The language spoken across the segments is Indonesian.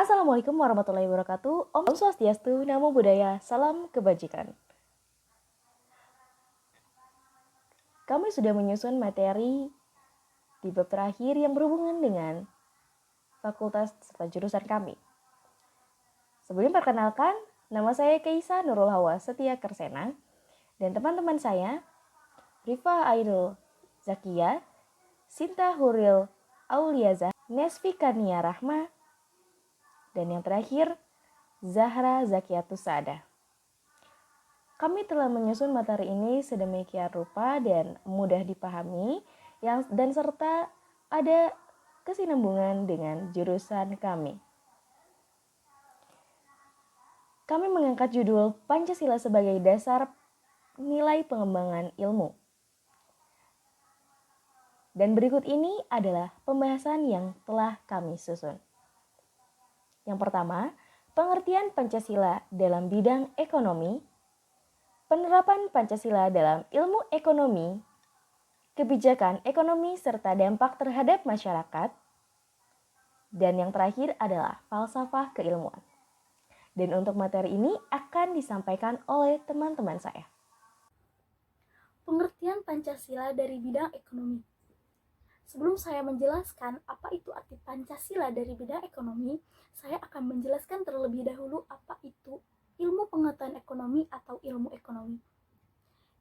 Assalamualaikum warahmatullahi wabarakatuh. Om Swastiastu, Namo Buddhaya, Salam Kebajikan. Kami sudah menyusun materi di bab terakhir yang berhubungan dengan fakultas serta jurusan kami. Sebelum perkenalkan, nama saya Kaisa Nurul Hawa Setia Kersena dan teman-teman saya Rifa Airul Zakia, Sinta Huril Auliazah, Nesfi Kania Rahma, dan yang terakhir Zahra Zakiatus Saada. Kami telah menyusun materi ini sedemikian rupa dan mudah dipahami dan serta ada kesinambungan dengan jurusan kami. Kami mengangkat judul Pancasila sebagai dasar nilai pengembangan ilmu. Dan berikut ini adalah pembahasan yang telah kami susun. Yang pertama, pengertian Pancasila dalam bidang ekonomi, penerapan Pancasila dalam ilmu ekonomi, kebijakan ekonomi serta dampak terhadap masyarakat, dan yang terakhir adalah falsafah keilmuan. Dan untuk materi ini akan disampaikan oleh teman-teman saya. Pengertian Pancasila dari bidang ekonomi. Sebelum saya menjelaskan apa itu arti Pancasila dari bidang ekonomi, saya akan menjelaskan terlebih dahulu apa itu ilmu pengetahuan ekonomi atau ilmu ekonomi.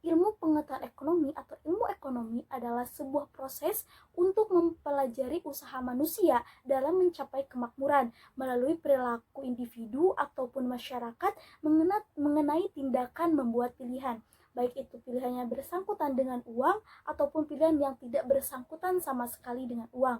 Ilmu pengetahuan ekonomi atau ilmu ekonomi adalah sebuah proses untuk mempelajari usaha manusia dalam mencapai kemakmuran melalui perilaku individu ataupun masyarakat mengenai tindakan membuat pilihan, baik itu pilihannya bersangkutan dengan uang ataupun pilihan yang tidak bersangkutan sama sekali dengan uang,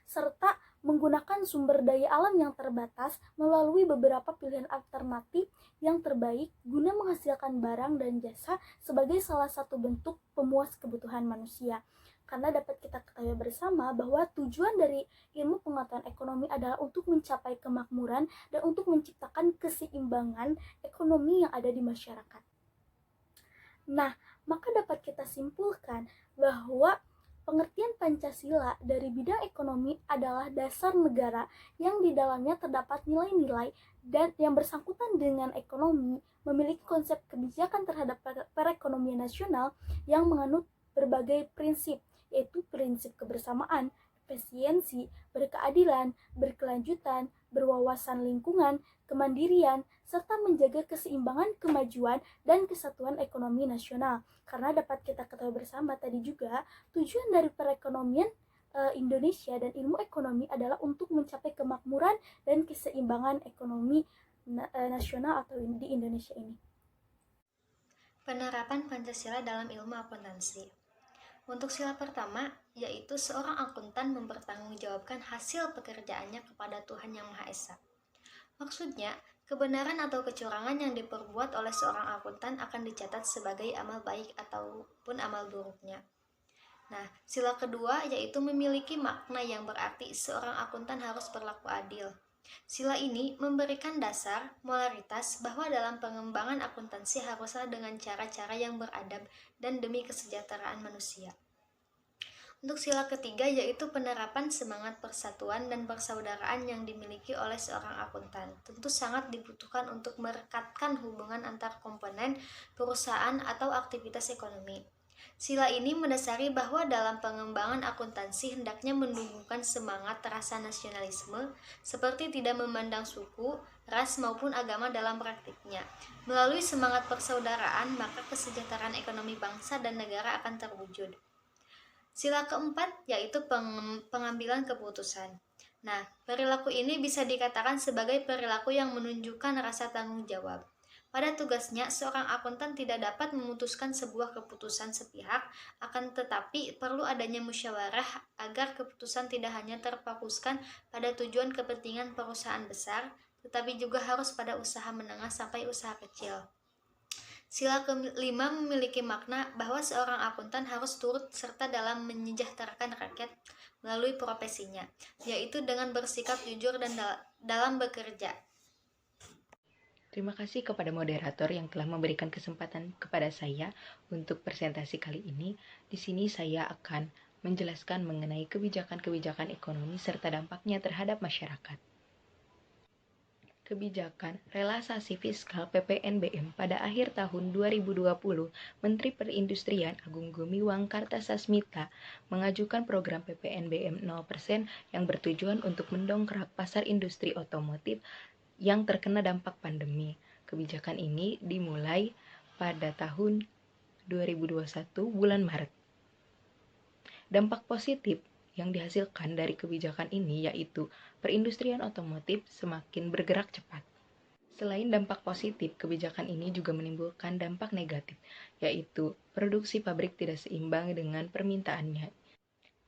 serta menggunakan sumber daya alam yang terbatas melalui beberapa pilihan alternatif yang terbaik guna menghasilkan barang dan jasa sebagai salah satu bentuk pemuas kebutuhan manusia. Karena dapat kita ketahui bersama bahwa tujuan dari ilmu pengetahuan ekonomi adalah untuk mencapai kemakmuran dan untuk menciptakan keseimbangan ekonomi yang ada di masyarakat. Nah, maka dapat kita simpulkan bahwa pengertian Pancasila dari bidang ekonomi adalah dasar negara yang di dalamnya terdapat nilai-nilai dan yang bersangkutan dengan ekonomi, memiliki konsep kebijakan terhadap perekonomian nasional yang menganut berbagai prinsip, yaitu prinsip kebersamaan, efisiensi, berkeadilan, berkelanjutan, berwawasan lingkungan, kemandirian, serta menjaga keseimbangan kemajuan dan kesatuan ekonomi nasional. Karena dapat kita ketahui bersama tadi juga, tujuan dari perekonomian Indonesia dan ilmu ekonomi adalah untuk mencapai kemakmuran dan keseimbangan ekonomi nasional atau di Indonesia ini. Penerapan Pancasila dalam ilmu akuntansi. Untuk sila pertama, yaitu seorang akuntan mempertanggungjawabkan hasil pekerjaannya kepada Tuhan Yang Maha Esa. Maksudnya, kebenaran atau kecurangan yang diperbuat oleh seorang akuntan akan dicatat sebagai amal baik ataupun amal buruknya. Nah, sila kedua yaitu memiliki makna yang berarti seorang akuntan harus berlaku adil. Sila ini memberikan dasar moralitas bahwa dalam pengembangan akuntansi haruslah dengan cara-cara yang beradab dan demi kesejahteraan manusia. Untuk sila ketiga yaitu penerapan semangat persatuan dan persaudaraan yang dimiliki oleh seorang akuntan. Tentu sangat dibutuhkan untuk merekatkan hubungan antar komponen perusahaan atau aktivitas ekonomi. Sila ini mendasari bahwa dalam pengembangan akuntansi hendaknya menumbuhkan semangat rasa nasionalisme seperti tidak memandang suku, ras maupun agama dalam praktiknya. Melalui semangat persaudaraan, maka kesejahteraan ekonomi bangsa dan negara akan terwujud. Sila keempat yaitu pengambilan keputusan. Nah, perilaku ini bisa dikatakan sebagai perilaku yang menunjukkan rasa tanggung jawab. Pada tugasnya, seorang akuntan tidak dapat memutuskan sebuah keputusan sepihak, akan tetapi perlu adanya musyawarah agar keputusan tidak hanya terfokuskan pada tujuan kepentingan perusahaan besar, tetapi juga harus pada usaha menengah sampai usaha kecil. Sila kelima memiliki makna bahwa seorang akuntan harus turut serta dalam menyejahterakan rakyat melalui profesinya, yaitu dengan bersikap jujur dan dalam bekerja. Terima kasih kepada moderator yang telah memberikan kesempatan kepada saya untuk presentasi kali ini. Di sini saya akan menjelaskan mengenai kebijakan-kebijakan ekonomi serta dampaknya terhadap masyarakat. kebijakan relaksasi fiskal PPNBM pada akhir tahun 2020, Menteri Perindustrian Agung Gumiwang Kartasasmita mengajukan program PPNBM 0% yang bertujuan untuk mendongkrak pasar industri otomotif yang terkena dampak pandemi. Kebijakan ini dimulai pada tahun 2021 bulan Maret. Dampak positif yang dihasilkan dari kebijakan ini yaitu perindustrian otomotif semakin bergerak cepat. Selain dampak positif, kebijakan ini juga menimbulkan dampak negatif, yaitu produksi pabrik tidak seimbang dengan permintaannya.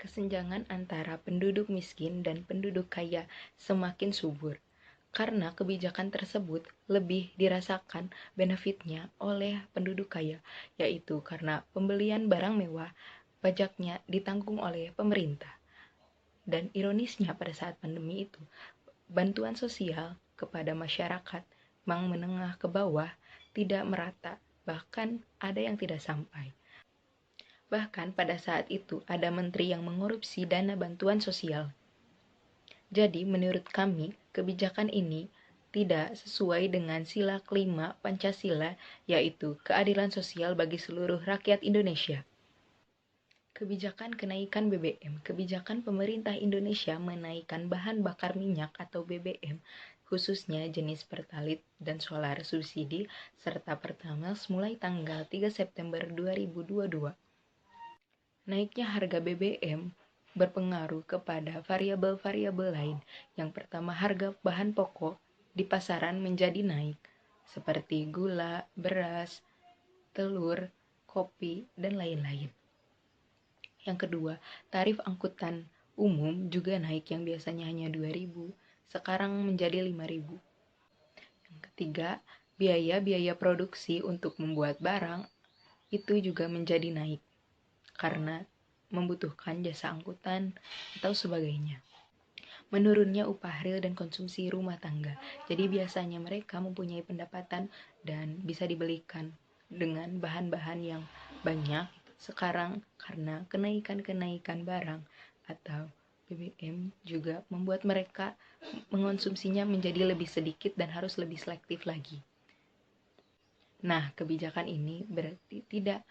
Kesenjangan antara penduduk miskin dan penduduk kaya semakin subur. Karena kebijakan tersebut lebih dirasakan benefitnya oleh penduduk kaya, yaitu karena pembelian barang mewah, pajaknya ditanggung oleh pemerintah. Dan ironisnya pada saat pandemi itu, bantuan sosial kepada masyarakat yang menengah ke bawah tidak merata, bahkan ada yang tidak sampai. Bahkan pada saat itu ada menteri yang mengorupsi dana bantuan sosial. Jadi menurut kami, kebijakan ini tidak sesuai dengan sila kelima Pancasila, yaitu keadilan sosial bagi seluruh rakyat Indonesia. Kebijakan kenaikan BBM. Kebijakan pemerintah Indonesia menaikkan bahan bakar minyak atau BBM, khususnya jenis Pertalite dan solar subsidi, serta Pertamax mulai tanggal 3 September 2022. Naiknya harga BBM berpengaruh kepada variabel-variabel lain. Yang pertama, harga bahan pokok di pasaran menjadi naik, seperti gula, beras, telur, kopi, dan lain-lain. Yang kedua, tarif angkutan umum juga naik, yang biasanya hanya 2.000, sekarang menjadi 5.000. Yang ketiga, biaya produksi untuk membuat barang itu juga menjadi naik karena membutuhkan jasa angkutan atau sebagainya. Menurunnya upah real dan konsumsi rumah tangga. Jadi biasanya mereka mempunyai pendapatan dan bisa dibelikan dengan bahan-bahan yang banyak. Sekarang karena kenaikan barang atau BBM juga membuat mereka mengonsumsinya menjadi lebih sedikit dan harus lebih selektif lagi. Nah, kebijakan ini berarti tidak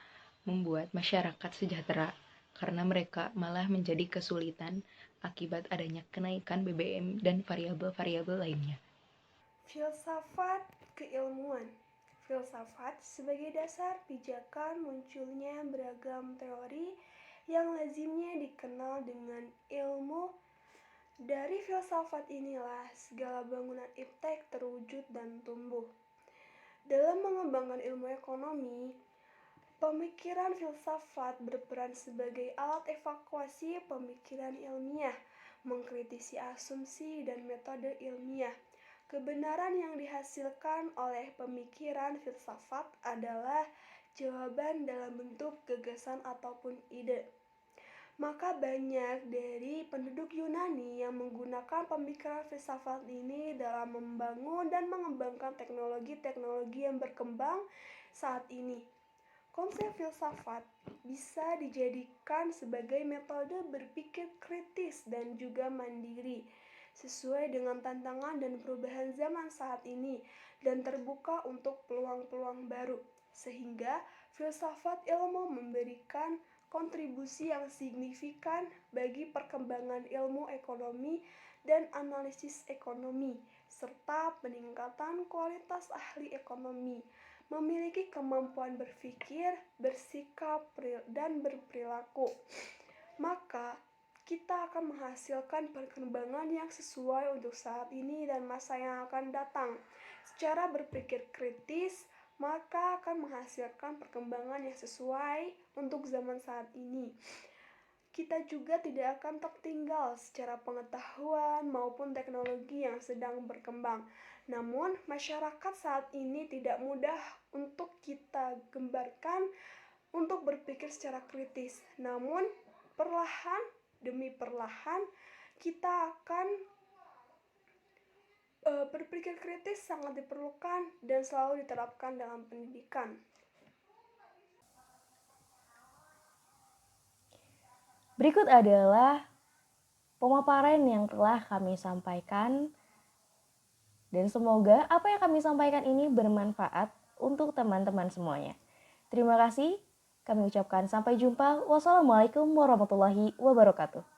membuat masyarakat sejahtera karena mereka malah menjadi kesulitan akibat adanya kenaikan BBM dan variabel-variabel lainnya. Filsafat keilmuan. Filsafat sebagai dasar pijakan munculnya beragam teori yang lazimnya dikenal dengan ilmu. Dari filsafat inilah segala bangunan iptek terwujud dan tumbuh. Dalam mengembangkan ilmu ekonomi, pemikiran filsafat berperan sebagai alat evakuasi pemikiran ilmiah, mengkritisi asumsi dan metode ilmiah. Kebenaran yang dihasilkan oleh pemikiran filsafat adalah jawaban dalam bentuk gagasan ataupun ide. Maka banyak dari penduduk Yunani yang menggunakan pemikiran filsafat ini dalam membangun dan mengembangkan teknologi-teknologi yang berkembang saat ini. Konsep filsafat bisa dijadikan sebagai metode berpikir kritis dan juga mandiri, sesuai dengan tantangan dan perubahan zaman saat ini, dan terbuka untuk peluang-peluang baru, sehingga filsafat ilmu memberikan kontribusi yang signifikan bagi perkembangan ilmu ekonomi dan analisis ekonomi, serta peningkatan kualitas ahli ekonomi, memiliki kemampuan berpikir, bersikap, dan berperilaku. Maka kita akan menghasilkan perkembangan yang sesuai untuk saat ini dan masa yang akan datang. Secara berpikir kritis, maka akan menghasilkan perkembangan yang sesuai untuk zaman saat ini. Kita juga tidak akan tertinggal secara pengetahuan maupun teknologi yang sedang berkembang. Namun, masyarakat saat ini tidak mudah untuk kita gambarkan untuk berpikir secara kritis. Namun, perlahan demi perlahan kita akan berpikir kritis sangat diperlukan dan selalu diterapkan dalam pendidikan. Berikut adalah pemaparan yang telah kami sampaikan Dan semoga apa yang kami sampaikan ini bermanfaat untuk teman-teman semuanya. Terima kasih. Kami ucapkan sampai jumpa. Wassalamualaikum warahmatullahi wabarakatuh.